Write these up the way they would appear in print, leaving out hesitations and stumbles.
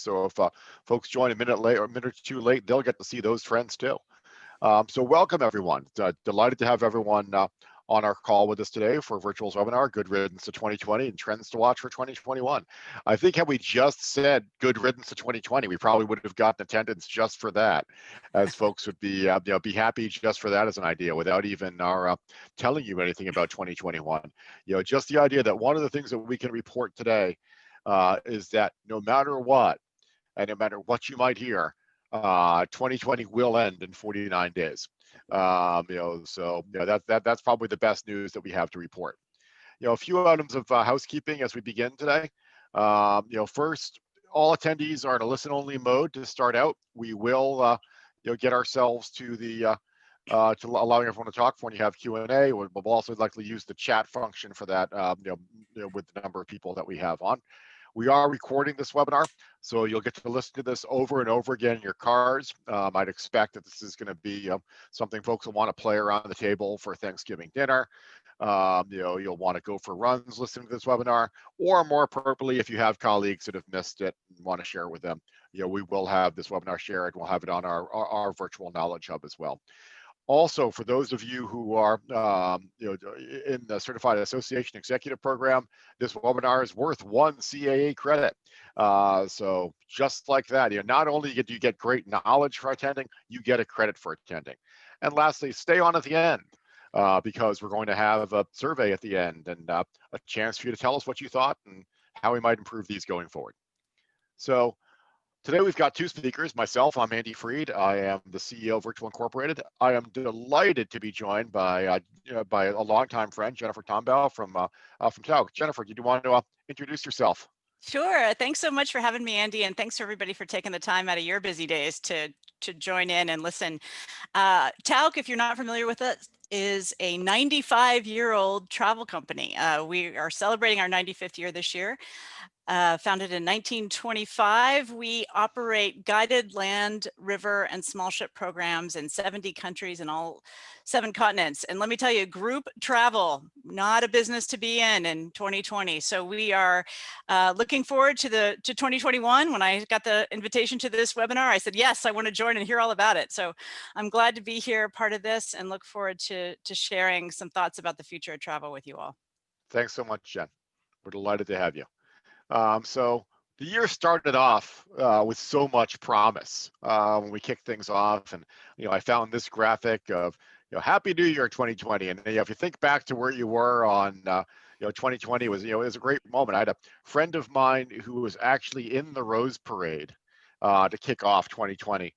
So if folks join a minute late or a minute or two late, they'll get to see those trends too. So welcome everyone. Delighted to have everyone on our call with us today for Virtual's webinar, Good Riddance to 2020 and Trends to Watch for 2021. I think had we just said Good Riddance to 2020, we probably would have gotten attendance just for that, as folks would be happy just for that as an idea without even our telling you anything about 2021. Just the idea that one of the things that we can report today is that no matter what, and no matter what you might hear, 2020 will end in 49 days. That's probably the best news that we have to report. A few items of housekeeping as we begin today. First, all attendees are in a listen-only mode to start out. We will, get ourselves to the to allowing everyone to talk. When you have Q&A, we'll also likely use the chat function for that. With the number of people that we have on. We are recording this webinar, so you'll get to listen to this over and over again in your cars. I'd expect that this is going to be something folks will want to play around the table for Thanksgiving dinner. You'll want to go for runs listening to this webinar, or more appropriately, if you have colleagues that have missed it and want to share with them, we will have this webinar shared. We'll have it on our virtual knowledge hub as well. Also, for those of you who are in the Certified Association Executive Program, this webinar is worth 1 CAA credit. So just like that, not only do you get great knowledge for attending, you get a credit for attending. And lastly, stay on at the end because we're going to have a survey at the end and a chance for you to tell us what you thought and how we might improve these going forward. So today we've got two speakers. Myself, I'm Andy Freed. I am the CEO of Virtual Incorporated. I am delighted to be joined by a longtime friend, Jennifer Tombaugh from Tau. Jennifer, do you want to introduce yourself? Sure. Thanks so much for having me, Andy, and thanks for everybody for taking the time out of your busy days to join in and listen. Tau, if you're not familiar with it, is a 95-year-old travel company. We are celebrating our 95th year this year. Founded in 1925, we operate guided land, river, and small ship programs in 70 countries and all 7 continents. And let me tell you, group travel, not a business to be in 2020. So we are looking forward to 2021. When I got the invitation to this webinar, I said, yes, I want to join and hear all about it. So I'm glad to be here, part of this, and look forward to sharing some thoughts about the future of travel with you all. Thanks so much, Jen. We're delighted to have you. So the year started off with so much promise when we kicked things off, and I found this graphic of Happy New Year 2020, and if you think back to where you were on 2020 was it was a great moment. I had a friend of mine who was actually in the Rose Parade to kick off 2020.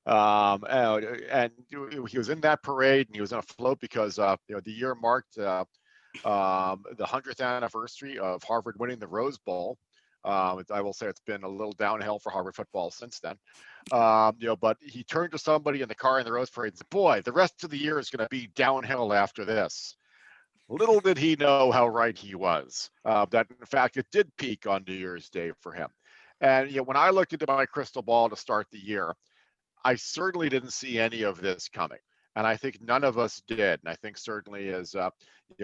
And he was in that parade and he was on a float because the year marked the 100th anniversary of Harvard winning the Rose Bowl. I will say it's been a little downhill for Harvard football since then. But he turned to somebody in the car in the Rose Parade and said, boy, the rest of the year is going to be downhill after this. Little did he know how right he was, that in fact it did peak on New Year's Day for him. And when I looked into my crystal ball to start the year, I certainly didn't see any of this coming. And I think none of us did. And I think certainly as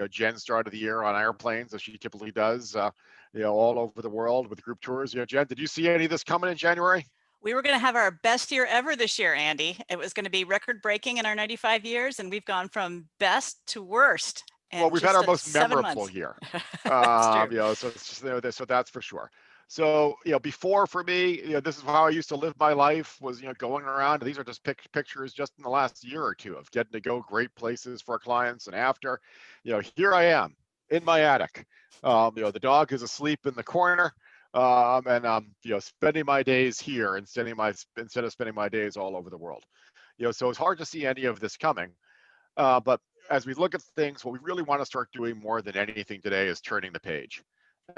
Jen started the year on airplanes, as she typically does, all over the world with group tours. Jen, did you see any of this coming in January? We were going to have our best year ever this year, Andy. It was going to be record breaking in our 95 years, and we've gone from best to worst. Well, we've had our most memorable year. So that's for sure. So, before for me, this is how I used to live my life was, going around. These are just pictures just in the last year or two of getting to go great places for our clients. And after, here I am in my attic. The dog is asleep in the corner. And I'm, spending my days here instead of spending my days all over the world. So it's hard to see any of this coming. But as we look at things, what we really want to start doing more than anything today is turning the page.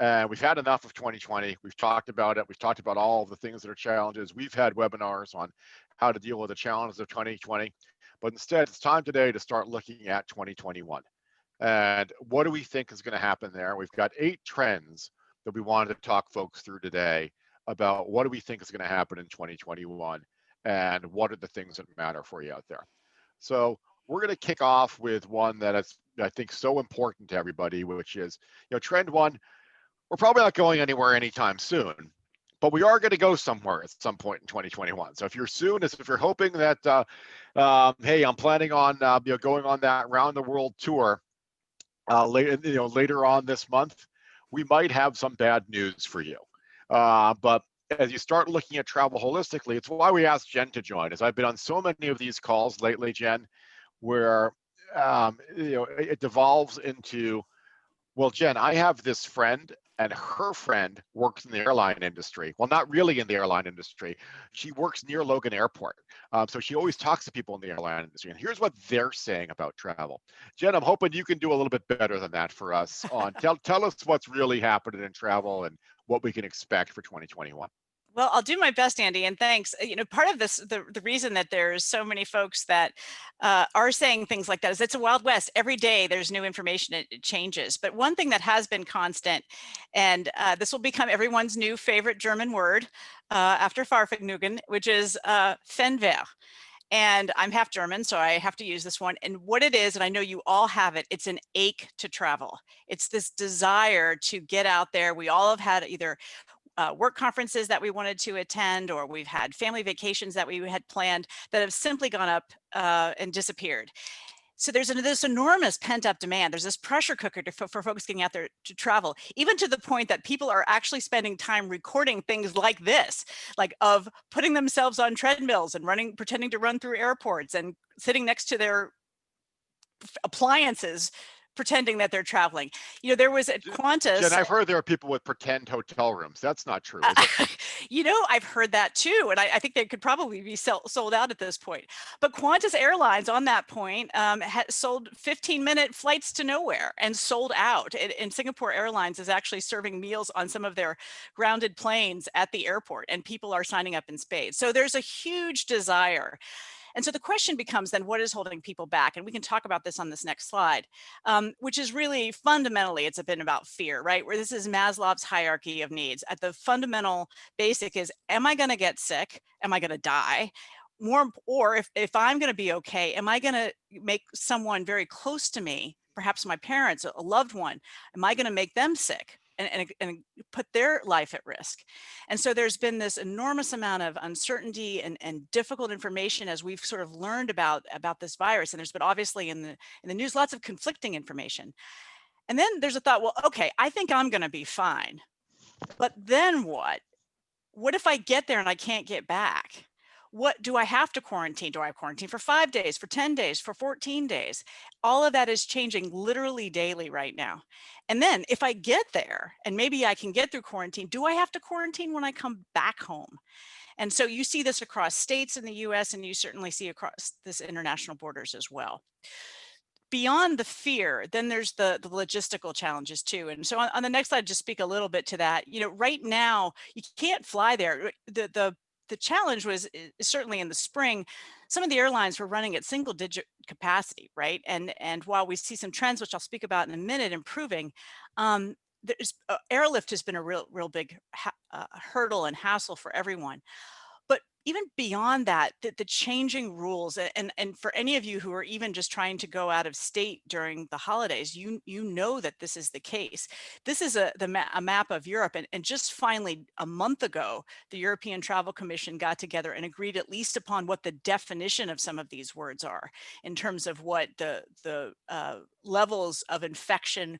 And we've had enough of 2020. We've talked about it. We've talked about all of the things that are challenges. We've had webinars on how to deal with the challenges of 2020. But instead, it's time today to start looking at 2021. And what do we think is going to happen there? We've got 8 trends that we wanted to talk folks through today about what do we think is going to happen in 2021 and what are the things that matter for you out there. So we're going to kick off with one that is, I think, so important to everybody, which is, trend 1. We're probably not going anywhere anytime soon, but we are going to go somewhere at some point in 2021. So if you're if you're hoping that, hey, I'm planning on going on that round the world tour later on this month, we might have some bad news for you. But as you start looking at travel holistically, it's why we asked Jen to join. As I've been on so many of these calls lately, Jen, where it devolves into, well, Jen, I have this friend and her friend works in the airline industry. Well, not really in the airline industry. She works near Logan Airport. So she always talks to people in the airline industry. And here's what they're saying about travel. Jen, I'm hoping you can do a little bit better than that for us on tell us what's really happening in travel and what we can expect for 2021. Well, I'll do my best, Andy, and thanks. Part of this, the reason that there's so many folks that are saying things like that is it's a Wild West. Every day there's new information, it changes. But one thing that has been constant, and this will become everyone's new favorite German word after Fahrvergnügen, which is Fernweh. And I'm half German, so I have to use this one. And what it is, and I know you all have it, it's an ache to travel. It's this desire to get out there. We all have had either work conferences that we wanted to attend, or we've had family vacations that we had planned that have simply gone up and disappeared. So there's this enormous pent up demand. There's this pressure cooker for folks getting out there to travel, even to the point that people are actually spending time recording things like this, like of putting themselves on treadmills and pretending to run through airports and sitting next to their appliances pretending that they're traveling. There was at Qantas. Jen, I've heard there are people with pretend hotel rooms. That's not true, is it? I've heard that too. And I think they could probably be sold out at this point. But Qantas Airlines on that point had sold 15-minute flights to nowhere and sold out. And Singapore Airlines is actually serving meals on some of their grounded planes at the airport, and people are signing up in spades. So there's a huge desire. And so the question becomes then, what is holding people back? And we can talk about this on this next slide, which is really fundamentally, it's a bit about fear, right? Where this is Maslow's hierarchy of needs. At the fundamental basic is, am I going to get sick? Am I going to die? Or if I'm going to be okay, am I going to make someone very close to me, perhaps my parents, a loved one, am I going to make them sick? And put their life at risk. And so there's been this enormous amount of uncertainty and difficult information as we've sort of learned about this virus. And there's been obviously in the news lots of conflicting information. And then there's a thought, well, okay, I think I'm going to be fine. But then what? What if I get there and I can't get back? What do I have to quarantine? Do I have quarantine for 5 days, for 10 days, for 14 days? All of that is changing literally daily right now. And then if I get there and maybe I can get through quarantine, do I have to quarantine when I come back home? And so you see this across states in the US, and you certainly see across this international borders as well. Beyond the fear, then there's the logistical challenges too. And so on the next slide, just speak a little bit to that. Right now you can't fly there. The challenge was certainly in the spring, some of the airlines were running at single digit capacity, right? And while we see some trends, which I'll speak about in a minute, improving, airlift has been a real big hurdle and hassle for everyone. But even beyond that, the changing rules, and for any of you who are even just trying to go out of state during the holidays, you know that this is the case. This is a map of Europe, and just finally a month ago, the European Travel Commission got together and agreed at least upon what the definition of some of these words are in terms of what the levels of infection,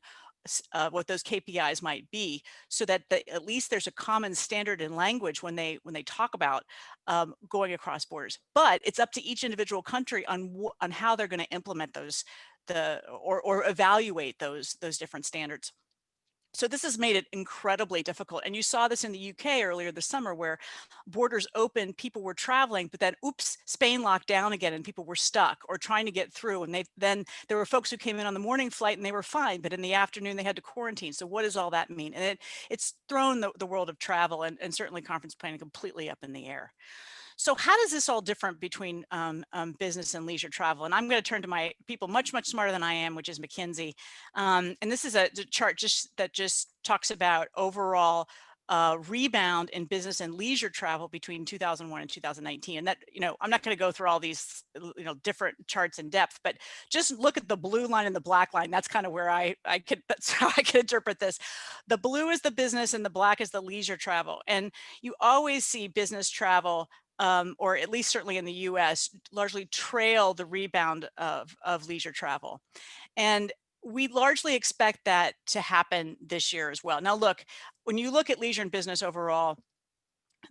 what those KPIs might be, so that at least there's a common standard in language when they talk about going across borders. But it's up to each individual country on how they're going to implement those, or evaluate those different standards. So this has made it incredibly difficult. And you saw this in the UK earlier this summer, where borders opened, people were traveling, but then, oops, Spain locked down again and people were stuck or trying to get through. And then there were folks who came in on the morning flight and they were fine, but in the afternoon they had to quarantine. So what does all that mean? And it's thrown the world of travel and certainly conference planning completely up in the air. So how does this all different between business and leisure travel? And I'm going to turn to my people much smarter than I am, which is McKinsey. And this is a chart that just talks about overall rebound in business and leisure travel between 2001 and 2019. And that, I'm not going to go through all these, different charts in depth, but just look at the blue line and the black line. That's kind of where that's how I can interpret this. The blue is the business and the black is the leisure travel. And you always see business travel, or at least certainly in the US, largely trail the rebound of leisure travel. And we largely expect that to happen this year as well. Now, look, when you look at leisure and business overall,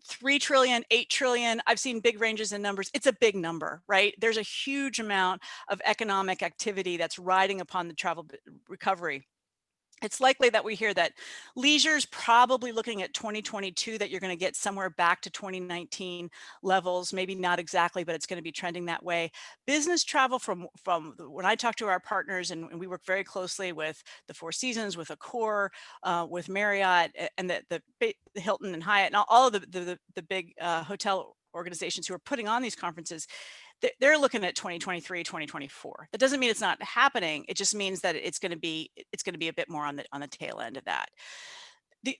3 trillion, 8 trillion, I've seen big ranges in numbers. It's a big number, right? There's a huge amount of economic activity that's riding upon the travel recovery. It's likely that we hear that leisure is probably looking at 2022, that you're going to get somewhere back to 2019 levels, maybe not exactly, but it's going to be trending that way. Business travel, from when I talk to our partners, and we work very closely with the Four Seasons, with Accor, with Marriott, and the Hilton and Hyatt, and all of the big hotel organizations who are putting on these conferences, they're looking at 2023, 2024. That doesn't mean it's not happening. It just means that it's going to be a bit more on the tail end of that.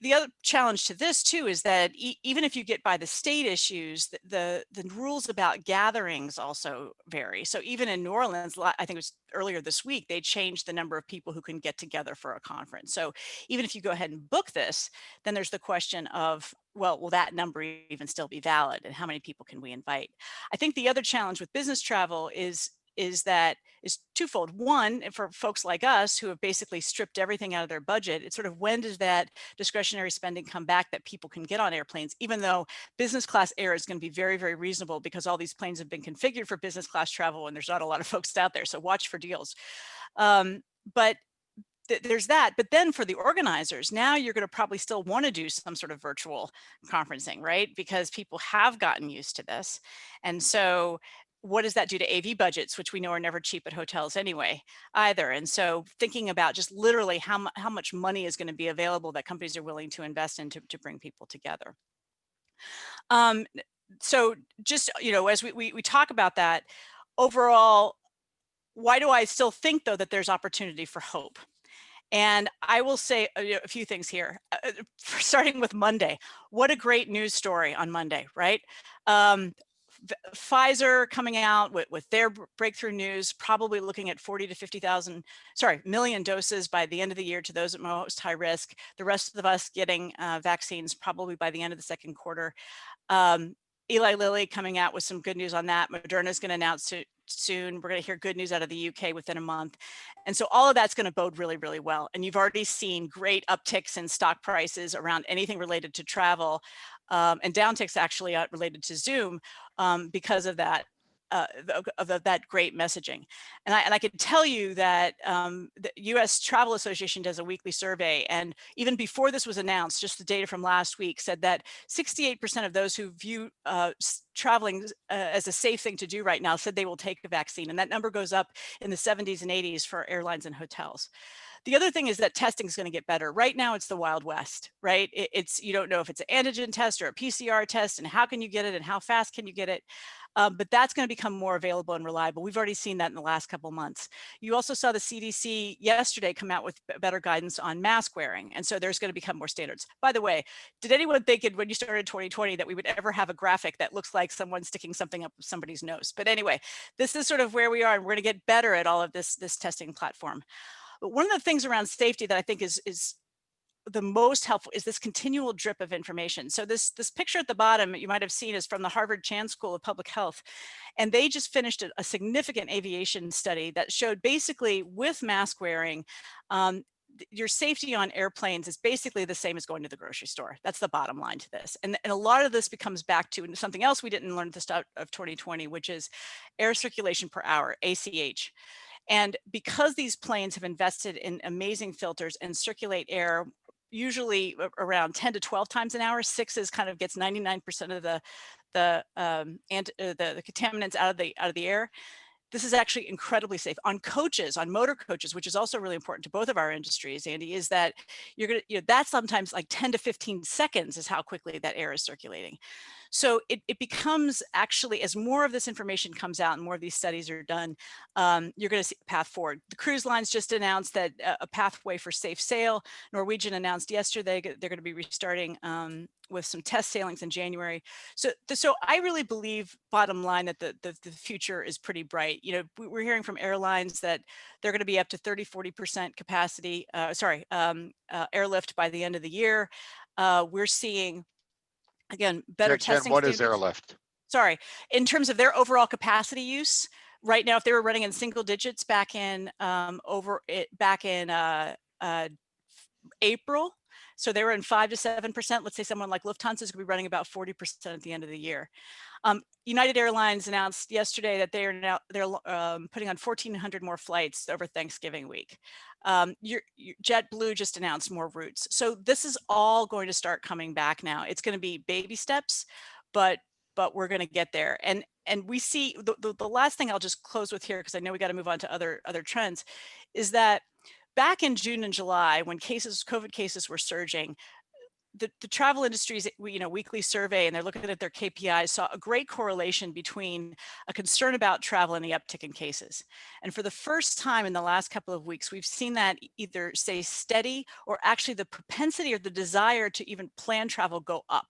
The other challenge to this too is that even if you get by the state issues, the rules about gatherings also vary. So even in New Orleans, I think it was earlier this week, they changed the number of people who can get together for a conference. So even if you go ahead and book this, then there's the question of, well, will that number even still be valid, and how many people can we invite? I think the other challenge with business travel is twofold. One, for folks like us who have basically stripped everything out of their budget, it's sort of, when does that discretionary spending come back that people can get on airplanes, even though business class air is going to be very, very reasonable, because all these planes have been configured for business class travel and there's not a lot of folks out there. So watch for deals. But there's that. But then for the organizers, now you're going to probably still want to do some sort of virtual conferencing, right? Because people have gotten used to this. And so what does that do to AV budgets, which we know are never cheap at hotels anyway, either? And so thinking about just literally how much money is going to be available that companies are willing to invest in to bring people together. So just, as we talk about that, overall, why do I still think, though, that there's opportunity for hope? And I will say a few things here, starting with Monday. What a great news story on Monday, right? Pfizer coming out with their breakthrough news, probably looking at 40 to 50,000, million doses by the end of the year to those at most high risk. The rest of us getting vaccines probably by the end of the second quarter. Eli Lilly coming out with some good news on that. Moderna is going to announce soon. We're going to hear good news out of the UK within a month. And so all of that's going to bode really, really well. And you've already seen great upticks in stock prices around anything related to travel, and downticks actually related to Zoom, because of that. That great messaging. And I can tell you that the US Travel Association does a weekly survey, and even before this was announced, just the data from last week said that 68% of those who view traveling as a safe thing to do right now said they will take a vaccine, and that number goes up in the 70s and 80s for airlines and hotels. The other thing is that testing is going to get better. Right now, it's the Wild West, right? It's, you don't know if it's an antigen test or a PCR test, and how can you get it, and how fast can you get it? But that's going to become more available and reliable. We've already seen that in the last couple of months. You also saw the CDC yesterday come out with better guidance on mask wearing. And so there's going to become more standards. By the way, did anyone think when you started 2020 that we would ever have a graphic that looks like someone sticking something up somebody's nose? But anyway, this is sort of where we are, and we're going to get better at all of this testing platform. But one of the things around safety that I think is the most helpful is this continual drip of information. So this picture at the bottom, you might have seen, is from the Harvard Chan School of Public Health. And they just finished a significant aviation study that showed basically with mask wearing, your safety on airplanes is basically the same as going to the grocery store. That's the bottom line to this. And a lot of this becomes back to something else we didn't learn at the start of 2020, which is air circulation per hour, ACH. And because these planes have invested in amazing filters and circulate air usually around 10 to 12 times an hour, 6 is kind of gets 99% of the contaminants out of the air. This is actually incredibly safe. On coaches, on motor coaches, which is also really important to both of our industries, Andy, is that you're gonna, that's sometimes like 10 to 15 seconds is how quickly that air is circulating. So it becomes actually, as more of this information comes out and more of these studies are done, you're going to see a path forward. The cruise lines just announced that a pathway for safe sail. Norwegian announced yesterday they're going to be restarting with some test sailings in January. So I really believe, bottom line, that the future is pretty bright. You know, we're hearing from airlines that they're going to be up to 30-40% capacity, airlift by the end of the year. We're seeing, again, better Jen, testing what is standards. airlift? Sorry, in terms of their overall capacity use, right now, if they were running in single digits back in April, so they were in 5 to 7%. Let's say someone like Lufthansa is going to be running about 40% at the end of the year. United Airlines announced yesterday that they're putting on 1,400 more flights over Thanksgiving week. JetBlue just announced more routes. So this is all going to start coming back now. It's going to be baby steps, but we're going to get there. And we see the last thing I'll just close with here, because I know we got to move on to other trends, is that back in June and July, when COVID cases were surging, the travel industry's weekly survey, and they're looking at their KPIs, saw a great correlation between a concern about travel and the uptick in cases. And for the first time in the last couple of weeks, we've seen that either stay steady, or actually the propensity or the desire to even plan travel go up.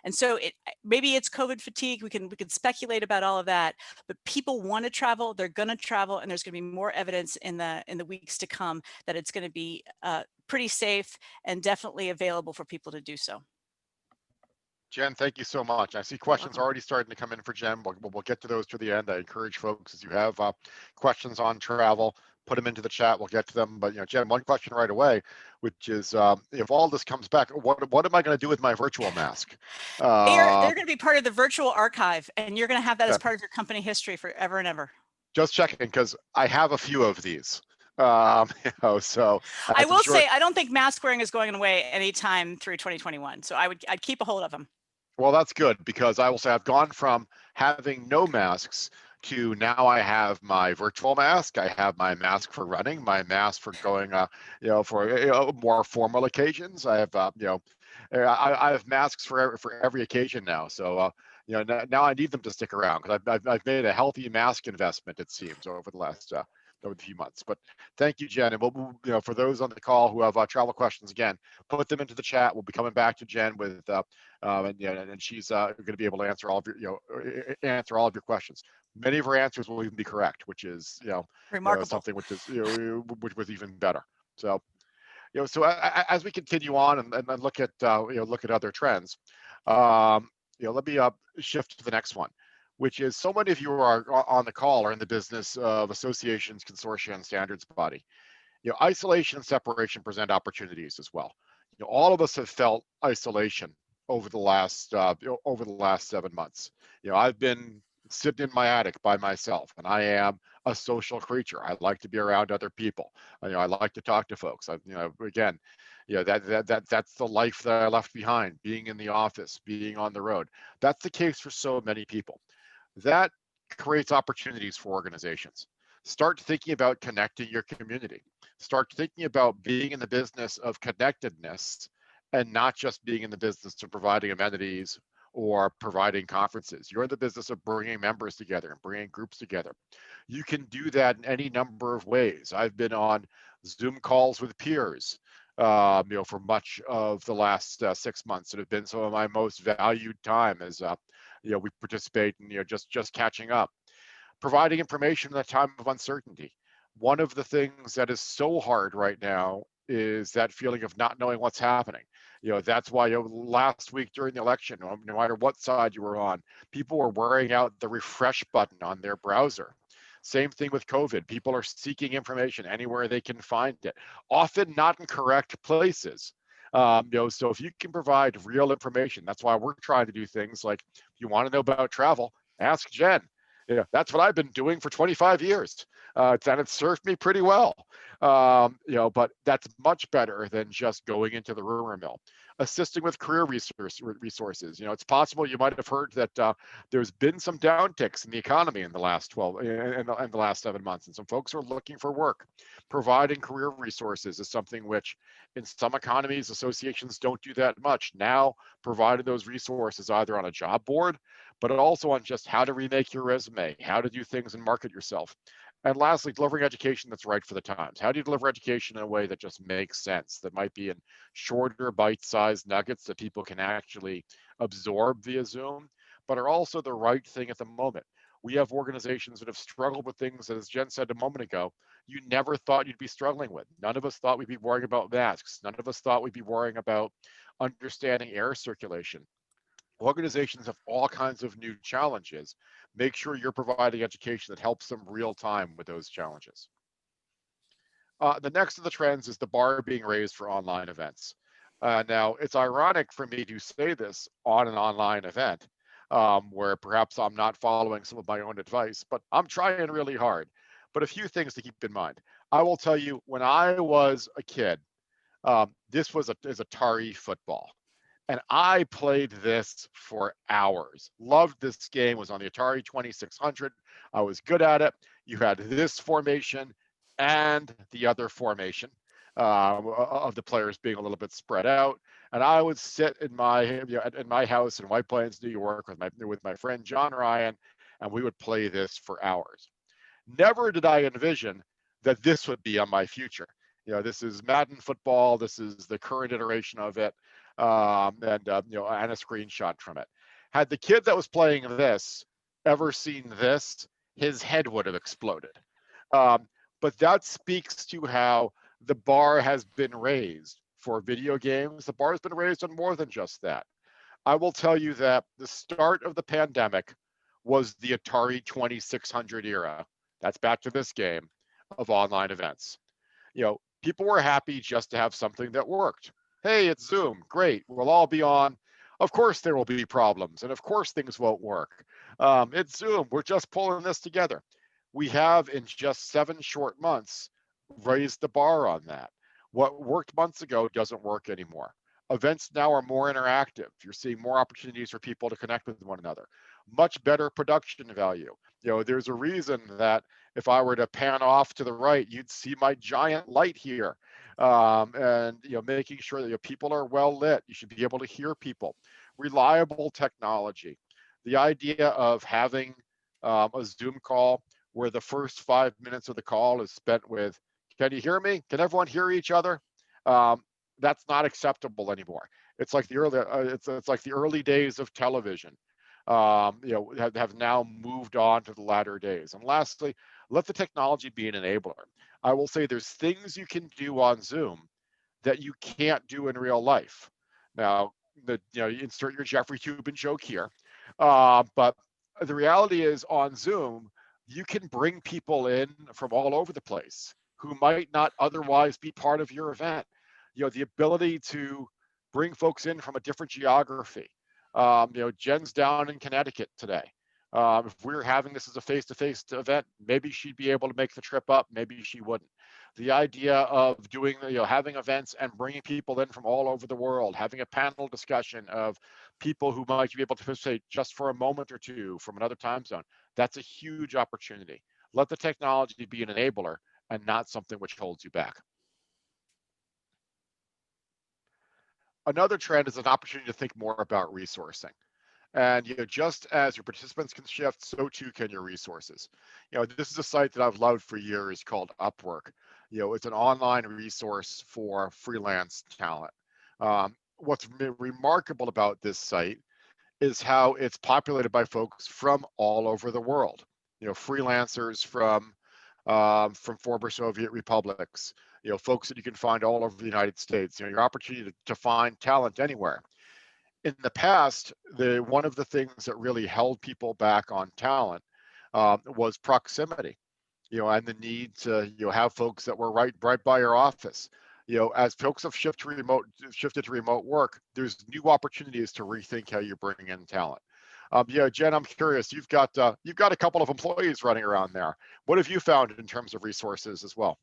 And so maybe it's COVID fatigue. We can speculate about all of that, but people want to travel. They're going to travel, and there's going to be more evidence in the weeks to come that it's going to be pretty safe and definitely available for people to do so. Jen, thank you so much. I see questions already starting to come in for Jen. We'll get to those to the end. I encourage folks, as you have questions on travel, put them into the chat. We'll get to them. But Jen, one question right away, which is, if all this comes back, what am I going to do with my virtual mask? They're going to be part of the virtual archive, and you're going to have that as Yeah. part of your company history forever and ever. Just checking, because I have a few of these. So I will say, I don't think mask wearing is going away anytime through 2021. So I'd keep a hold of them. Well, that's good, because I will say I've gone from having no masks to now I have my virtual mask. I have my mask for running, my mask for going, for more formal occasions. I have, I have masks for every occasion now. So, now I need them to stick around, because I've made a healthy mask investment, it seems, over the last over the few months. But thank you, Jen. And we'll, for those on the call who have travel questions, again, put them into the chat. We'll be coming back to Jen with, and she's going to be able to answer all of your questions. Many of her answers will even be correct, which is remarkable. Something which is which was even better. So so as we continue on and look at look at other trends, let me shift to the next one, which is, so many of you are on the call are in the business of associations, consortia, and standards body. Isolation and separation present opportunities as well. All of us have felt isolation over the last 7 months. I've been sitting in my attic by myself, and I am a social creature. I like to be around other people. I like to talk to folks. Again, that's the life that I left behind, being in the office, being on the road. That's the case for so many people. That creates opportunities for organizations. Start thinking about connecting your community. Start thinking about being in the business of connectedness, and not just being in the business of providing amenities or providing conferences. You're in the business of bringing members together and bringing groups together. You can do that in any number of ways. I've been on Zoom calls with peers, for much of the last 6 months. That have been some of my most valued time as we participate in just catching up, providing information in a time of uncertainty. One of the things that is so hard right now is that feeling of not knowing what's happening. That's why last week during the election, no matter what side you were on, people were wearing out the refresh button on their browser. Same thing with COVID. People are seeking information anywhere they can find it, often not in correct places. So if you can provide real information, that's why we're trying to do things like, if you want to know about travel, ask Jen. That's what I've been doing for 25 years. and it served me pretty well. But that's much better than just going into the rumor mill. Assisting with career resources. It's possible you might have heard that there's been some downticks in the economy in the last 12 in the last 7 months, and some folks are looking for work. Providing career resources is something which, in some economies, associations don't do that much. Now, providing those resources either on a job board, but also on just how to remake your resume, how to do things and market yourself. And lastly, delivering education that's right for the times. How do you deliver education in a way that just makes sense, that might be in shorter bite-sized nuggets that people can actually absorb via Zoom, but are also the right thing at the moment? We have organizations that have struggled with things that, as Jen said a moment ago, you never thought you'd be struggling with. None of us thought we'd be worrying about masks. None of us thought we'd be worrying about understanding air circulation. Organizations have all kinds of new challenges. Make sure you're providing education that helps them real time with those challenges. The next of the trends is the bar being raised for online events. Now, it's ironic for me to say this on an online event where perhaps I'm not following some of my own advice, but I'm trying really hard. But a few things to keep in mind. I will tell you, when I was a kid, this is Atari football. And I played this for hours. Loved this game, was on the Atari 2600. I was good at it. You had this formation and the other formation of the players being a little bit spread out. And I would sit in my house in White Plains, New York with my friend John Ryan, and we would play this for hours. Never did I envision that this would be on my future. This is Madden football. This is the current iteration of it, and a screenshot from it. Had the kid that was playing this ever seen this, his head would have exploded. But that speaks to how the bar has been raised for video games. The bar has been raised on more than just that. I will tell you that the start of the pandemic was the Atari 2600 era. That's back to this game of online events. People were happy just to have something that worked. Hey, it's Zoom. Great. We'll all be on. Of course, there will be problems. And of course, things won't work. It's Zoom. We're just pulling this together. We have, in just 7 short months, raised the bar on that. What worked months ago doesn't work anymore. Events now are more interactive. You're seeing more opportunities for people to connect with one another. Much better production value. There's a reason that if I were to pan off to the right, you'd see my giant light here. And making sure that people are well lit. You should be able to hear people. Reliable technology. The idea of having a Zoom call where the first 5 minutes of the call is spent with, can you hear me? Can everyone hear each other? That's not acceptable anymore. It's like the early days of television. Have now moved on to the latter days. And lastly, let the technology be an enabler. I will say there's things you can do on Zoom that you can't do in real life. Now, you insert your Jeffrey Toobin joke here, but the reality is on Zoom, you can bring people in from all over the place who might not otherwise be part of your event. The ability to bring folks in from a different geography. Jen's down in Connecticut today. If we were having this as a face-to-face event, maybe she'd be able to make the trip up, maybe she wouldn't. The idea of doing, having events and bringing people in from all over the world, having a panel discussion of people who might be able to participate just for a moment or two from another time zone, that's a huge opportunity. Let the technology be an enabler and not something which holds you back. Another trend is an opportunity to think more about resourcing. And just as your participants can shift, so too can your resources. This is a site that I've loved for years called Upwork. It's an online resource for freelance talent. What's remarkable about this site is how it's populated by folks from all over the world. Freelancers from former Soviet republics. Folks that you can find all over the United States. Your opportunity to find talent anywhere. In the past, one of the things that really held people back on talent was proximity, and the need to have folks that were right by your office. As folks have shifted to remote work, there's new opportunities to rethink how you bring in talent. Yeah, Jen, I'm curious. You've got a couple of employees running around there. What have you found in terms of resources as well?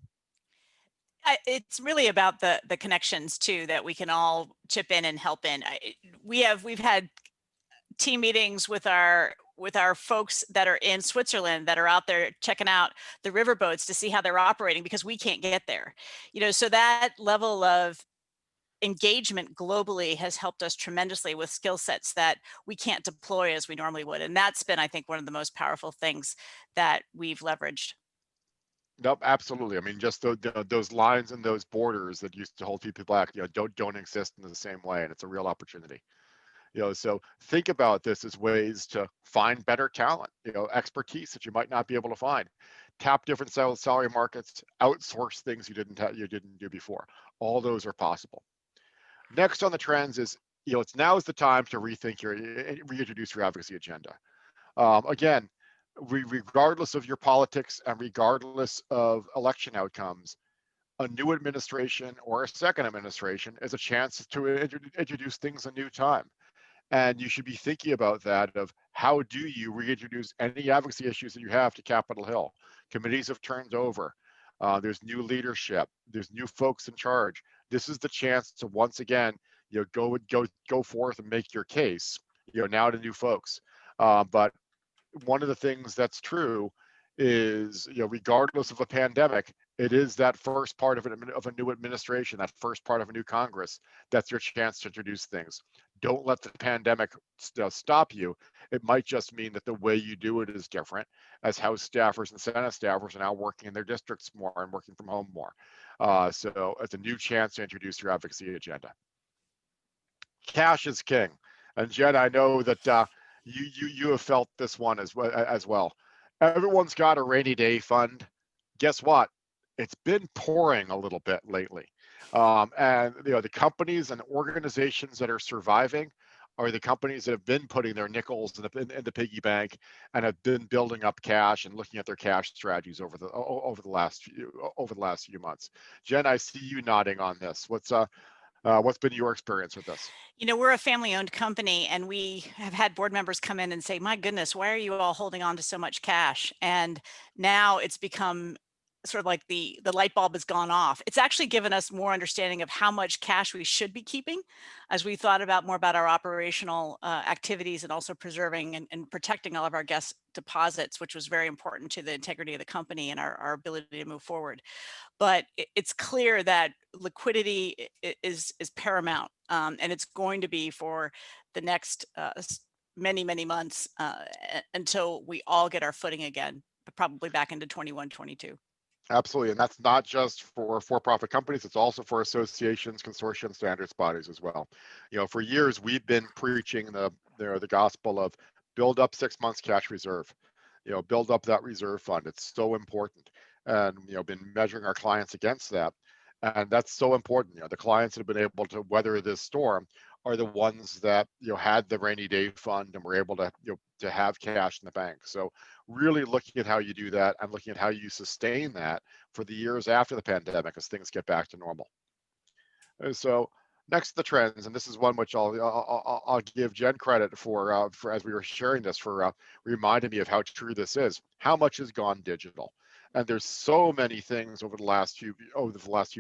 It's really about the connections too that we can all chip in and help in. We've had team meetings with our folks that are in Switzerland that are out there checking out the riverboats to see how they're operating because we can't get there. So that level of engagement globally has helped us tremendously with skill sets that we can't deploy as we normally would. And that's been, I think, one of the most powerful things that we've leveraged. Nope, absolutely. I mean, just those lines and those borders that used to hold people back, don't exist in the same way, and it's a real opportunity. So think about this as ways to find better talent, expertise that you might not be able to find, tap different salary markets, outsource things you didn't do before. All those are possible. Next on the trends is, it's now is the time to reintroduce your advocacy agenda. Again, regardless of your politics and regardless of election outcomes, a new administration or a second administration is a chance to introduce things a new time. And you should be thinking about that of how do you reintroduce any advocacy issues that you have to Capitol Hill. Committees have turned over. There's new leadership. There's new folks in charge. This is the chance to once again, go forth and make your case. Now to new folks. But one of the things that's true is, regardless of a pandemic, it is that first part of a new administration, that first part of a new Congress, that's your chance to introduce things. Don't let the pandemic stop you. It might just mean that the way you do it is different, as House staffers and Senate staffers are now working in their districts more and working from home more. So it's a new chance to introduce your advocacy agenda. Cash is king. And Jen, I know that you have felt this one as well. Everyone's got a rainy day fund. Guess what? It's been pouring a little bit lately. And the companies and organizations that are surviving are the companies that have been putting their nickels in the piggy bank and have been building up cash and looking at their cash strategies over the last few months. Jen, I see you nodding on this. What's been your experience with this? We're a family owned company and we have had board members come in and say, my goodness, why are you all holding on to so much cash? And now it's become sort of like the light bulb has gone off. It's actually given us more understanding of how much cash we should be keeping as we thought about more about our operational activities and also preserving and protecting all of our guest deposits, which was very important to the integrity of the company and our ability to move forward. But it's clear that liquidity is paramount, and it's going to be for the next many months until we all get our footing again, but probably back into 21, 22. Absolutely, and that's not just for-profit companies, it's also for associations, consortium, standards bodies as well. For years we've been preaching the gospel of build up 6 months cash reserve. Build up that reserve fund. It's so important, and been measuring our clients against that, and that's so important. The clients that have been able to weather this storm are the ones that had the rainy day fund and were able to have cash in the bank. So really looking at how you do that and looking at how you sustain that for the years after the pandemic as things get back to normal. So next to the trends, and this is one which I'll give Jen credit for as we were sharing this for reminding me of how true this is. How much has gone digital? And there's so many things over the last few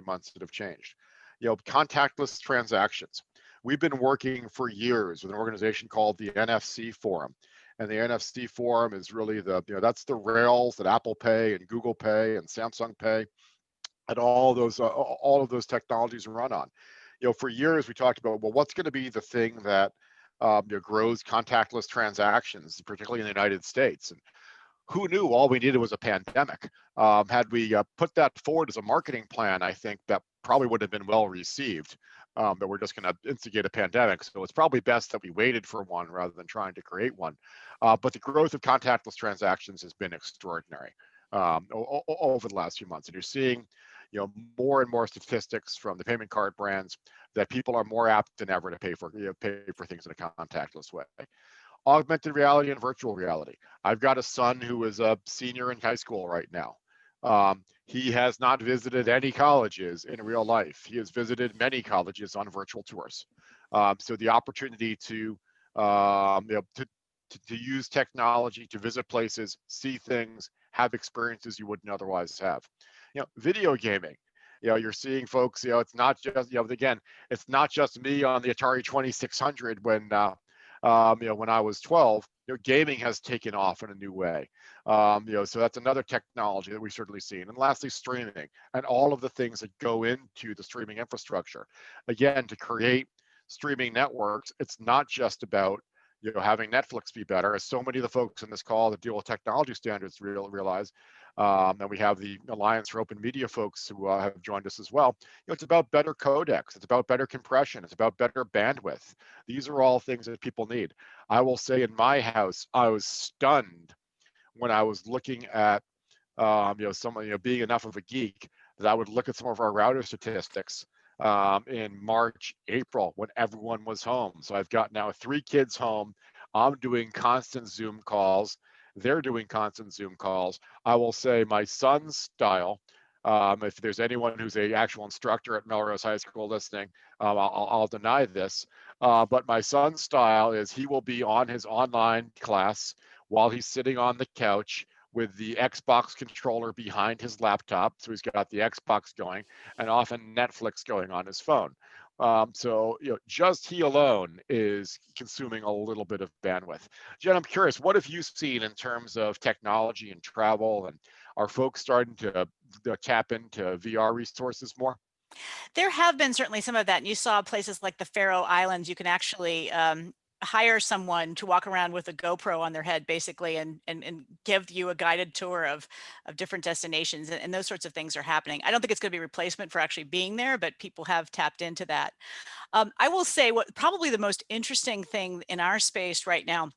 months that have changed. Contactless transactions. We've been working for years with an organization called the NFC Forum. And the NFC Forum is really that's the rails that Apple Pay and Google Pay and Samsung Pay and all of those technologies run on. For years we talked about, well, what's going to be the thing that grows contactless transactions, particularly in the United States. And who knew all we needed was a pandemic? Had we put that forward as a marketing plan, I think that probably would have been well received. That we're just going to instigate a pandemic. So it's probably best that we waited for one rather than trying to create one. But the growth of contactless transactions has been extraordinary over the last few months. And you're seeing more and more statistics from the payment card brands that people are more apt than ever to pay for things in a contactless way. Augmented reality and virtual reality. I've got a son who is a senior in high school right now. He has not visited any colleges in real life. He has visited many colleges on virtual tours. So the opportunity to to use technology to visit places, see things, have experiences you wouldn't otherwise have. Video gaming. You're seeing folks. It's not just. Again, it's not just me on the Atari 2600 when I was 12. Gaming has taken off in a new way. So that's another technology that we've certainly seen. And lastly, streaming and all of the things that go into the streaming infrastructure. Again, to create streaming networks, it's not just about having Netflix be better, as so many of the folks in this call that deal with technology standards realize. And we have the Alliance for Open Media folks who have joined us as well. It's about better codecs, it's about better compression, it's about better bandwidth. These are all things that people need. I will say in my house, I was stunned when I was looking at someone being enough of a geek that I would look at some of our router statistics in March, April, when everyone was home. So I've got now 3 kids home. I'm doing constant Zoom calls. They're doing constant Zoom calls. I will say my son's style, if there's anyone who's a actual instructor at Melrose High School listening, I'll deny this. But my son's style is he will be on his online class while he's sitting on the couch with the Xbox controller behind his laptop. So he's got the Xbox going and often Netflix going on his phone. So just he alone is consuming a little bit of bandwidth. Jen, I'm curious, what have you seen in terms of technology and travel, and are folks starting to tap into VR resources more? There have been certainly some of that, and you saw places like the Faroe Islands. You can actually hire someone to walk around with a GoPro on their head, basically, and give you a guided tour of different destinations, and those sorts of things are happening. I don't think it's going to be a replacement for actually being there, but people have tapped into that. I will say what probably the most interesting thing in our space right now,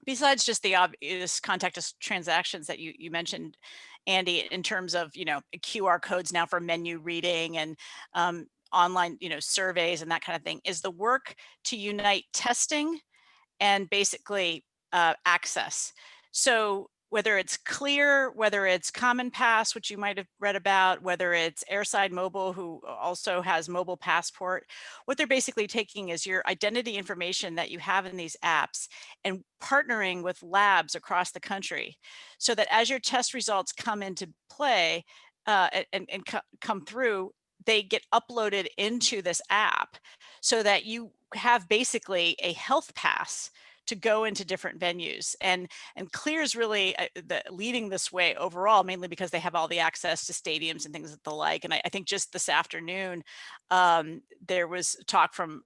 besides just the obvious contactless transactions that you mentioned, Andy, in terms of QR codes now for menu reading and online surveys and that kind of thing, is the work to unite testing and basically access. So whether it's Clear, whether it's Common Pass, which you might have read about, whether it's Airside Mobile, who also has Mobile Passport, what they're basically taking is your identity information that you have in these apps and partnering with labs across the country so that as your test results come into play and come through, they get uploaded into this app so that you have basically a health pass to go into different venues. And Clear is really leading this way overall, mainly because they have all the access to stadiums and things that the like. And I think just this afternoon, there was talk from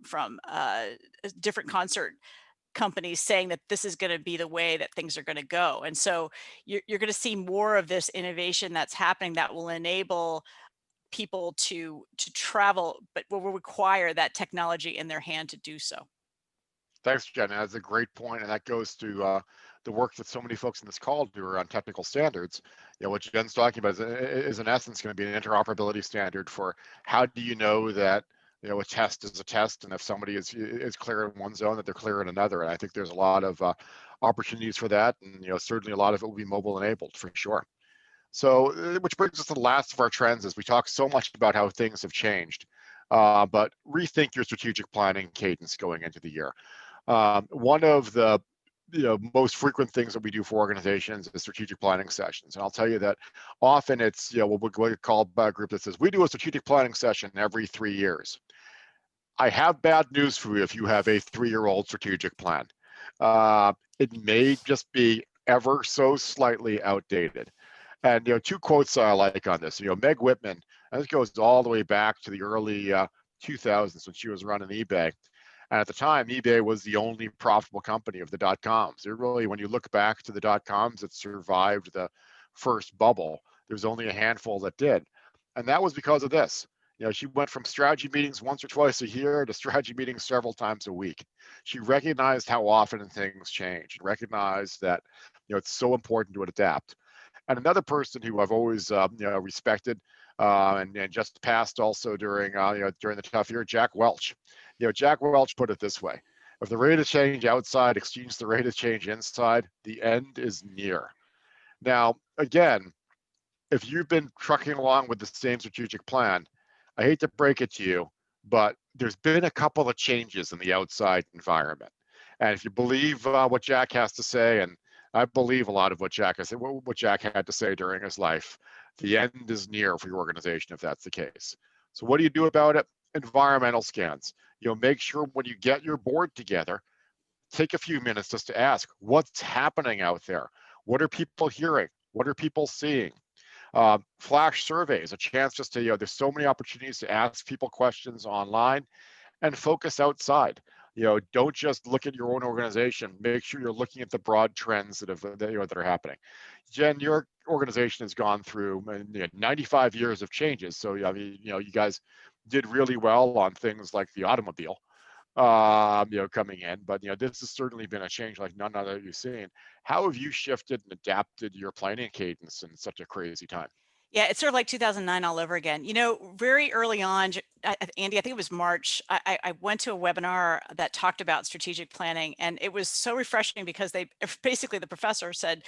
different concert companies saying that this is going to be the way that things are going to go. And so you're going to see more of this innovation that's happening that will enable people to travel, but will require that technology in their hand to do so. Thanks, Jen. That's a great point, and that goes to the work that so many folks in this call do around technical standards. What Jen's talking about is in essence going to be an interoperability standard for how do you know that a test is a test, and if somebody is clear in one zone, that they're clear in another. And I think there's a lot of opportunities for that, and certainly a lot of it will be mobile enabled for sure. So, which brings us to the last of our trends, as we talk so much about how things have changed, but rethink your strategic planning cadence going into the year. One of the most frequent things that we do for organizations is strategic planning sessions. And I'll tell you that often it's what we call by a group that says we do a strategic planning session every 3 years. I have bad news for you if you have a 3-year-old strategic plan. It may just be ever so slightly outdated. And 2 quotes I like on this. Meg Whitman, and this goes all the way back to the early 2000s when she was running eBay. And at the time, eBay was the only profitable company of the dot-coms. It really, when you look back to the dot-coms that survived the first bubble, there's only a handful that did. And that was because of this. She went from strategy meetings once or twice a year to strategy meetings several times a week. She recognized how often things change and recognized that it's so important to adapt. And another person who I've always respected and just passed also during the tough year, Jack Welch. Jack Welch put it this way: if the rate of change outside exceeds the rate of change inside, the end is near. Now, again, if you've been trucking along with the same strategic plan, I hate to break it to you, but there's been a couple of changes in the outside environment. And if you believe what Jack has to say, and I believe a lot of what Jack has, what Jack had to say during his life, the end is near for your organization if that's the case. So what do you do about it? Environmental scans. Make sure when you get your board together, take a few minutes just to ask what's happening out there. What are people hearing? What are people seeing? Flash surveys, a chance just to, there's so many opportunities to ask people questions online and focus outside. Don't just look at your own organization. Make sure you're looking at the broad trends that are happening. Jen, your organization has gone through 95 years of changes. So I mean, you guys did really well on things like the automobile, coming in. But this has certainly been a change like none other you've seen. How have you shifted and adapted your planning cadence in such a crazy time? Yeah, it's sort of like 2009 all over again. Very early on, Andy, I think it was March, I went to a webinar that talked about strategic planning, and it was so refreshing because basically the professor said,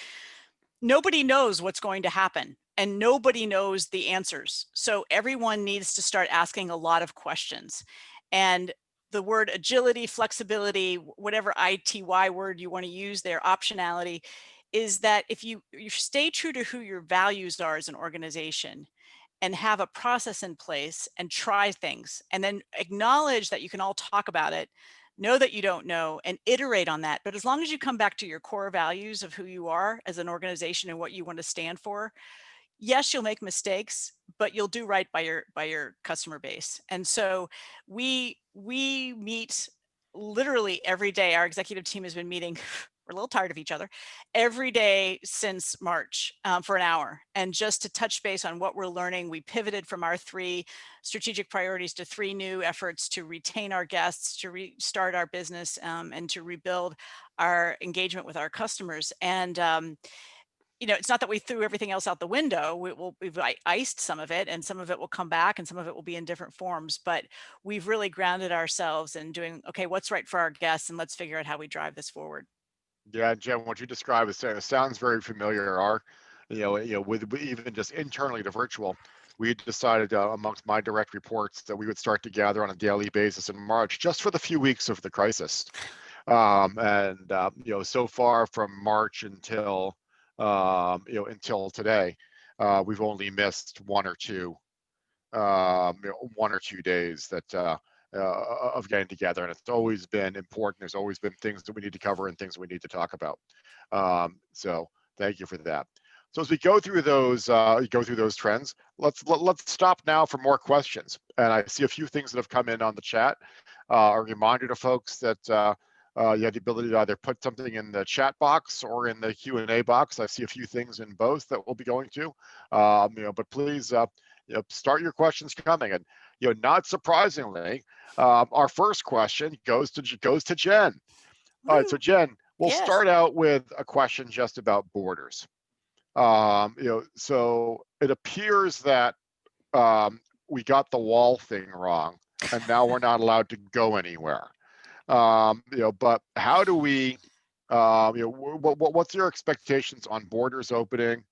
nobody knows what's going to happen and nobody knows the answers. So everyone needs to start asking a lot of questions. And the word agility, flexibility, whatever ITY word you want to use there, optionality, is that if you stay true to who your values are as an organization and have a process in place and try things and then acknowledge that you can all talk about it, know that you don't know, and iterate on that. But as long as you come back to your core values of who you are as an organization and what you want to stand for, yes, you'll make mistakes, but you'll do right by your customer base. And so we meet literally every day. Our executive team has been meeting. We're a little tired of each other every day since March, for an hour, and just to touch base on what we're learning. We pivoted from our 3 strategic priorities to 3 new efforts to retain our guests, to restart our business, and to rebuild our engagement with our customers. And it's not that we threw everything else out the window. We've iced some of it, and some of it will come back, and some of it will be in different forms. But we've really grounded ourselves in doing, okay, what's right for our guests, and let's figure out how we drive this forward. Yeah, Jen, what you described sounds very familiar. With even just internally to virtual, we had decided amongst my direct reports that we would start to gather on a daily basis in March, just for the few weeks of the crisis. And so far from March until today, we've only missed one or two days of getting together, and it's always been important. There's always been things that we need to cover and things we need to talk about. So thank you for that. So as we go through those trends, let's stop now for more questions. And I see a few things that have come in on the chat. A reminder to folks that you have the ability to either put something in the chat box or in the Q&A box. I see a few things in both that we'll be going to. But please start your questions coming. And not surprisingly, our first question goes to Jen. All right, so Jen, we'll Yes. start out with a question just about borders. So it appears that we got the wall thing wrong, and now we're not allowed to go anywhere. But how do we? What's your expectations on borders opening?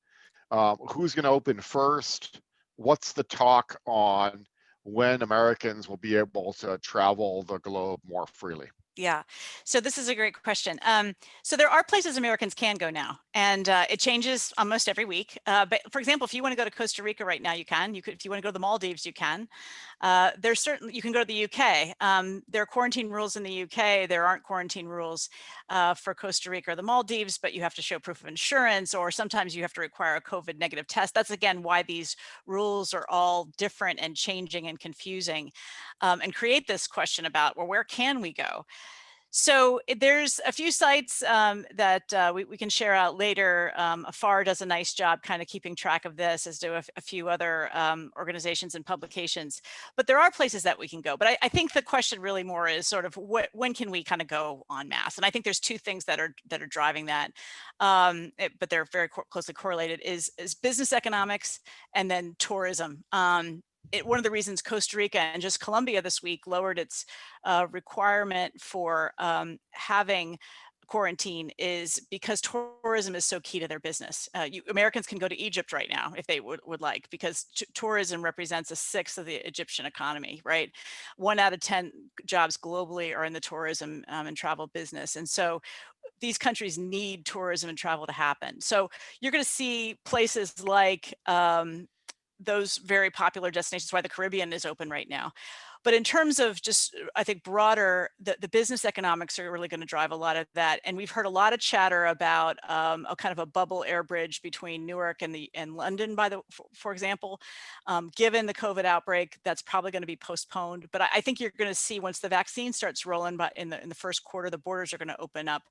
Who's going to open first? What's the talk on when Americans will be able to travel the globe more freely? Yeah. So this is a great question. So there are places Americans can go now, and it changes almost every week. But for example, if you want to go to Costa Rica right now, you can. You could, if you want to go to the Maldives, you can. There's certainly, you can go to the UK. There are quarantine rules in the UK. There aren't quarantine rules for Costa Rica or the Maldives, but you have to show proof of insurance, or sometimes you have to require a COVID negative test. That's again why these rules are all different and changing and confusing, and create this question about, well, where can we go? So there's a few sites that we can share out later. AFAR does a nice job kind of keeping track of this, as do a few other organizations and publications. But there are places that we can go. But I think the question really more is sort of when can we kind of go en masse? And I think there's 2 things that are driving that, but they're very closely correlated: is business economics and then tourism. One of the reasons Costa Rica and just Colombia this week lowered its requirement for having quarantine is because tourism is so key to their business. Americans can go to Egypt right now if they would like, because tourism represents a sixth of the Egyptian economy, right? 1 out of 10 jobs globally are in the tourism and travel business. And so these countries need tourism and travel to happen. So you're going to see places like those very popular destinations, why the Caribbean is open right now. But in terms of just, I think broader, the business economics are really going to drive a lot of that. And we've heard a lot of chatter about a kind of a bubble air bridge between Newark and London, for example. Given the COVID outbreak, that's probably going to be postponed. But I think you're going to see, once the vaccine starts rolling, but in the first quarter, the borders are going to open up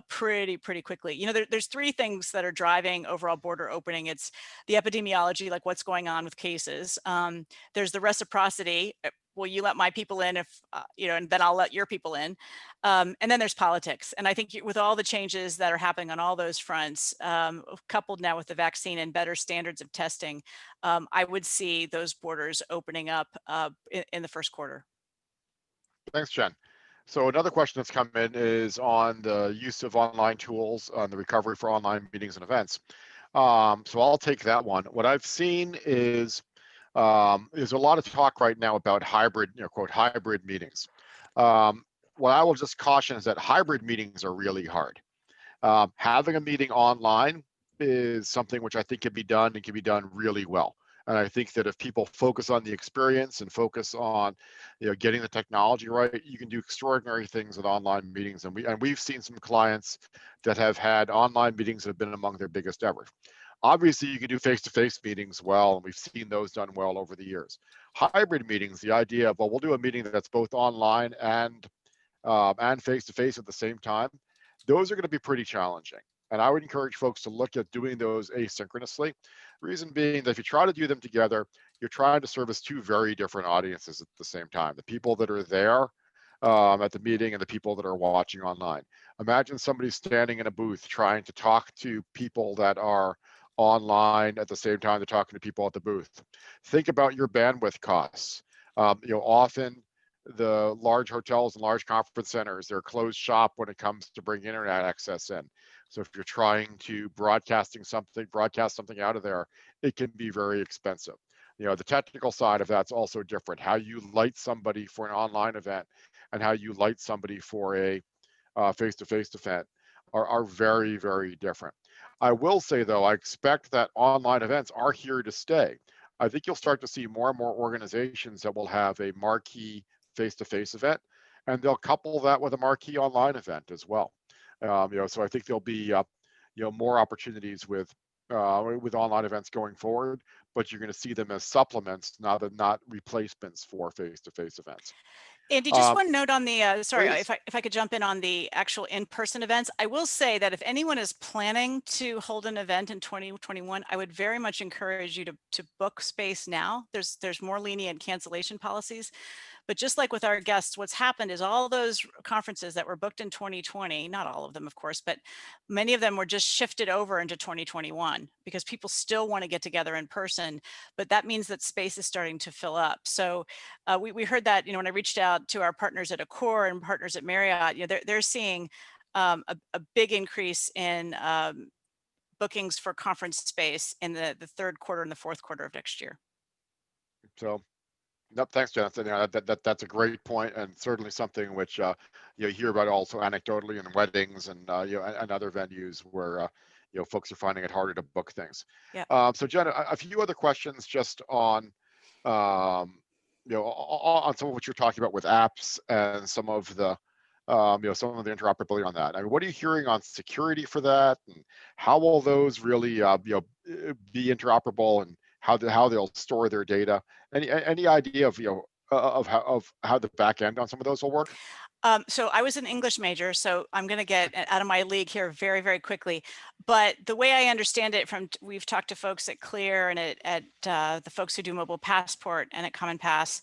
pretty quickly. You know, there's three things that are driving overall border opening. It's the epidemiology, like what's going on with cases. There's the reciprocity. Will you let my people in if, and then I'll let your people in. And then there's politics. And I think with all the changes that are happening on all those fronts, coupled now with the vaccine and better standards of testing, I would see those borders opening up in the first quarter. Thanks, Jen. So another question that's come in is on the use of online tools on the recovery for online meetings and events. So I'll take that one. What I've seen is there's a lot of talk right now about hybrid, quote, hybrid meetings. What I will just caution is that hybrid meetings are really hard. Having a meeting online is something which I think can be done and can be done really well. And I think that if people focus on the experience and focus on, getting the technology right, you can do extraordinary things with online meetings. And we've seen some clients that have had online meetings that have been among their biggest ever. Obviously, you can do face-to-face meetings well, and we've seen those done well over the years. Hybrid meetings, the idea of, well, we'll do a meeting that's both online and face-to-face at the same time, those are going to be pretty challenging. And I would encourage folks to look at doing those asynchronously. Reason being that if you try to do them together, you're trying to service two very different audiences at the same time. The people that are there at the meeting and the people that are watching online. Imagine somebody standing in a booth trying to talk to people that are online at the same time they're talking to people at the booth. Think about your bandwidth costs. Often the large hotels and large conference centers, they're closed shop when it comes to bringing internet access in. So if you're trying to broadcast something out of there, it can be very expensive. The technical side of that's also different. How you light somebody for an online event and how you light somebody for a face-to-face event are very, very different. I will say, though, I expect that online events are here to stay. I think you'll start to see more and more organizations that will have a marquee face-to-face event, and they'll couple that with a marquee online event as well. So I think there'll be, more opportunities with online events going forward, but you're going to see them as supplements, not replacements for face-to-face events. Andy, just one note on the, sorry, Please. if I could jump in on the actual in-person events. I will say that if anyone is planning to hold an event in 2021, I would very much encourage you to book space now. There's more lenient cancellation policies. But just like with our guests, what's happened is all those conferences that were booked in 2020, not all of them, of course, but many of them were just shifted over into 2021 because people still want to get together in person. But that means that space is starting to fill up. So we heard that, when I reached out to our partners at Accor and partners at Marriott, they're seeing a big increase in bookings for conference space in the third quarter and the fourth quarter of next year. So. No, thanks, Jonathan. That's a great point, and certainly something which you hear about also anecdotally in weddings and and other venues where folks are finding it harder to book things. Yeah. So, Jen, a few other questions just on on some of what you're talking about with apps and some of the some of the interoperability on that. I mean, what are you hearing on security for that, and how will those really be interoperable, and how they'll store their data? Any idea of of how the back end on some of those will work? So I was an English major, so I'm going to get out of my league here very, very quickly. But the way I understand it we've talked to folks at Clear and at the folks who do Mobile Passport and at Common Pass,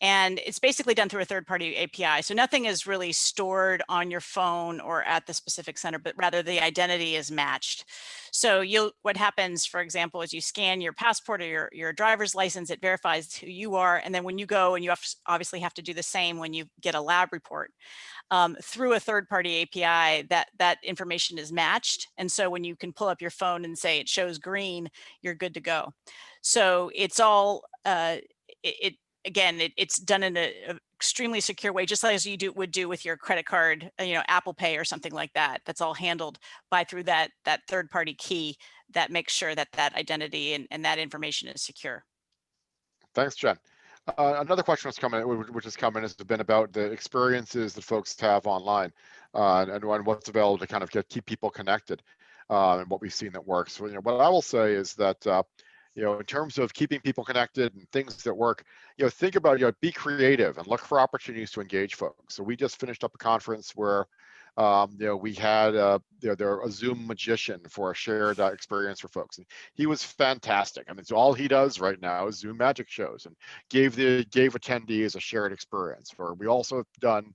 And it's basically done through a third-party API. So nothing is really stored on your phone or at the specific center, but rather the identity is matched. So what happens, for example, is you scan your passport or your driver's license, it verifies who you are. And then when you go, and you obviously have to do the same when you get a lab report, through a third-party API, that information is matched. And so when you can pull up your phone and say it shows green, you're good to go. So it's all, it's done in a extremely secure way, just like as you would do with your credit card, Apple Pay or something like that. That's all handled through that third-party key that makes sure that identity and that information is secure. Thanks, Jen. Another question was coming, which has come in, has been about the experiences that folks have online, and what's available to kind of keep people connected, and what we've seen that works. So, what I will say is that, in terms of keeping people connected and things that work, think about, be creative and look for opportunities to engage folks. So we just finished up a conference where, we had a Zoom magician for a shared experience for folks. And he was fantastic. I mean, so all he does right now is Zoom magic shows, and gave attendees a shared experience. We also have done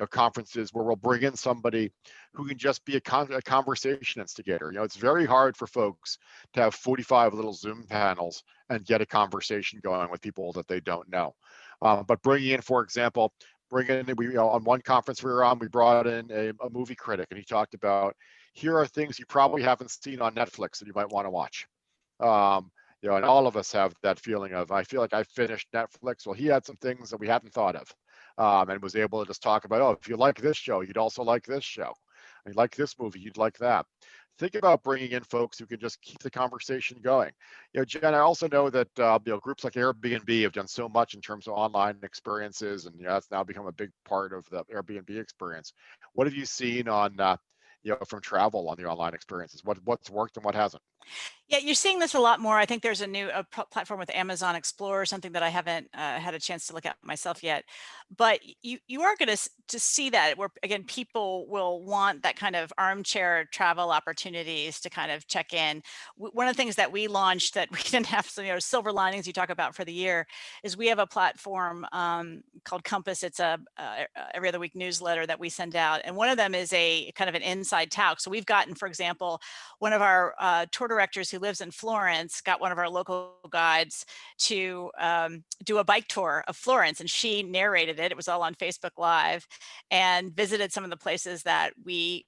conferences where we'll bring in somebody who can just be a conversation instigator. It's very hard for folks to have 45 little Zoom panels and get a conversation going with people that they don't know. But bringing in, for example, on one conference we were on, we brought in a movie critic, and he talked about, here are things you probably haven't seen on Netflix that you might want to watch. And all of us have that feeling of, I feel like I finished Netflix. Well, he had some things that we hadn't thought of, and was able to just talk about, oh, if you like this show, you'd also like this show. You like this movie, you'd like that. Think about bringing in folks who can just keep the conversation going. Jen, I also know that groups like Airbnb have done so much in terms of online experiences, and that's now become a big part of the Airbnb experience. What have you seen on from travel on the online experiences? What's worked and what hasn't? Yeah, you're seeing this a lot more. I think there's a new platform with Amazon Explorer, something that I haven't had a chance to look at myself yet. But you are going to see that where, again, people will want that kind of armchair travel opportunities to kind of check in. One of the things that we launched that we didn't have some silver linings you talk about for the year is we have a platform called Compass. It's a every other week newsletter that we send out, and one of them is a kind of an inside talk. So we've gotten, for example, one of our tour directors who lives in Florence got one of our local guides to do a bike tour of Florence, and she narrated it. It was all on Facebook Live, and visited some of the places that we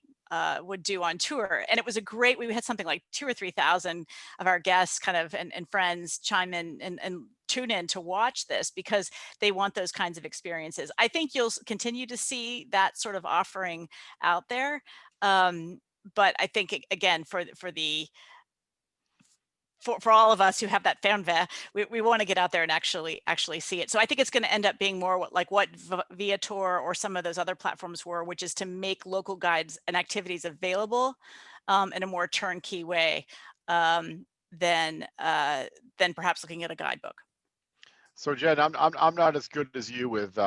would do on tour. And it was we had something like 2,000 or 3,000 of our guests kind of and friends chime in and tune in to watch this because they want those kinds of experiences. I think you'll continue to see that sort of offering out there. But I think, again, for all of us who have that fanfare, we want to get out there and actually see it. So I think it's going to end up being more like what Viator or some of those other platforms were, which is to make local guides and activities available in a more turnkey way than perhaps looking at a guidebook. So Jen, I'm not as good as you with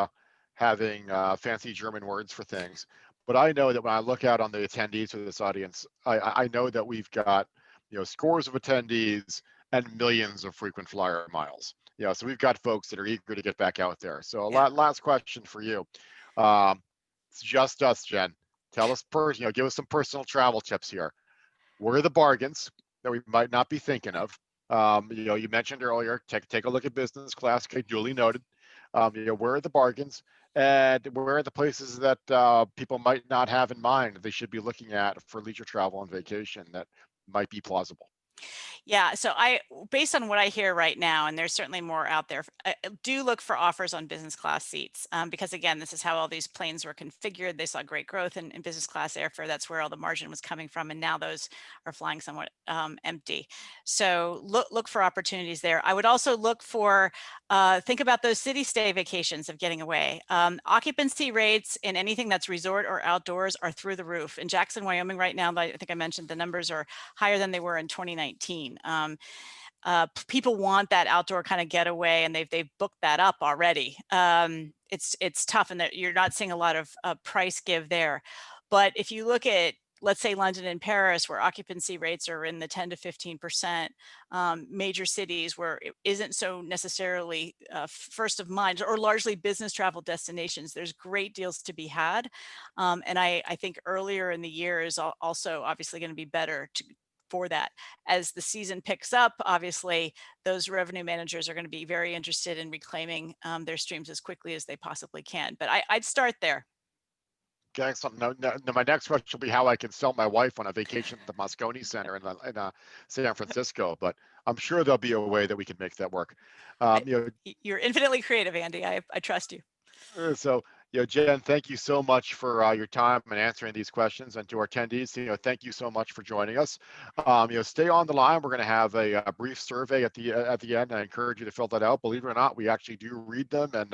having fancy German words for things, but I know that when I look out on the attendees of this audience, I know that we've got scores of attendees and millions of frequent flyer miles. So we've got folks that are eager to get back out there. So last question for you. It's just us, Jen. Tell us, give us some personal travel tips here. Where are the bargains that we might not be thinking of? You mentioned earlier, take a look at business class. Okay, duly noted. Where are the bargains, and where are the places that people might not have in mind that they should be looking at for leisure travel and vacation that might be plausible? Yeah, so based on what I hear right now, and there's certainly more out there, do look for offers on business class seats because, again, this is how all these planes were configured. They saw great growth in business class airfare. That's where all the margin was coming from, and now those are flying somewhat empty. So look for opportunities there. I would also look for think about those city stay vacations of getting away. Occupancy rates in anything that's resort or outdoors are through the roof. In Jackson, Wyoming, right now, I think I mentioned the numbers are higher than they were in 2019. People want that outdoor kind of getaway, and they've booked that up already. It's tough, and that you're not seeing a lot of price give there. But if you look at let's say London and Paris, where occupancy rates are in the 10 to 15%, major cities where it isn't so necessarily first of mind, or largely business travel destinations, there's great deals to be had. And I think earlier in the year is also obviously going to be better for that. As the season picks up, obviously, those revenue managers are going to be very interested in reclaiming their streams as quickly as they possibly can. But I'd start there. Okay, excellent. Now, my next question will be how I can sell my wife on a vacation at the Moscone Center in San Francisco, but I'm sure there'll be a way that we can make that work. You You're infinitely creative, Andy. I trust you. So, Jen, thank you so much for your time and answering these questions. And to our attendees, thank you so much for joining us. Stay on the line. We're going to have a brief survey at the end. I encourage you to fill that out. Believe it or not, we actually do read them and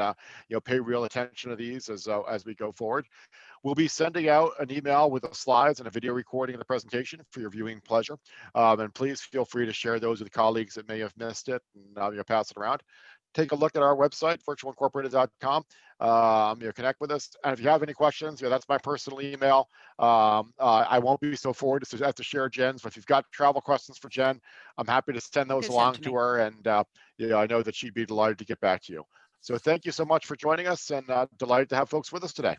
pay real attention to these as we go forward. We'll be sending out an email with the slides and a video recording of the presentation for your viewing pleasure. And please feel free to share those with colleagues that may have missed it and pass it around. Take a look at our website, virtualincorporated.com. Connect with us. And if you have any questions, that's my personal email. I won't be so forward to have to share Jen's, but if you've got travel questions for Jen, I'm happy to send those along to her. And I know that she'd be delighted to get back to you. So thank you so much for joining us, and delighted to have folks with us today.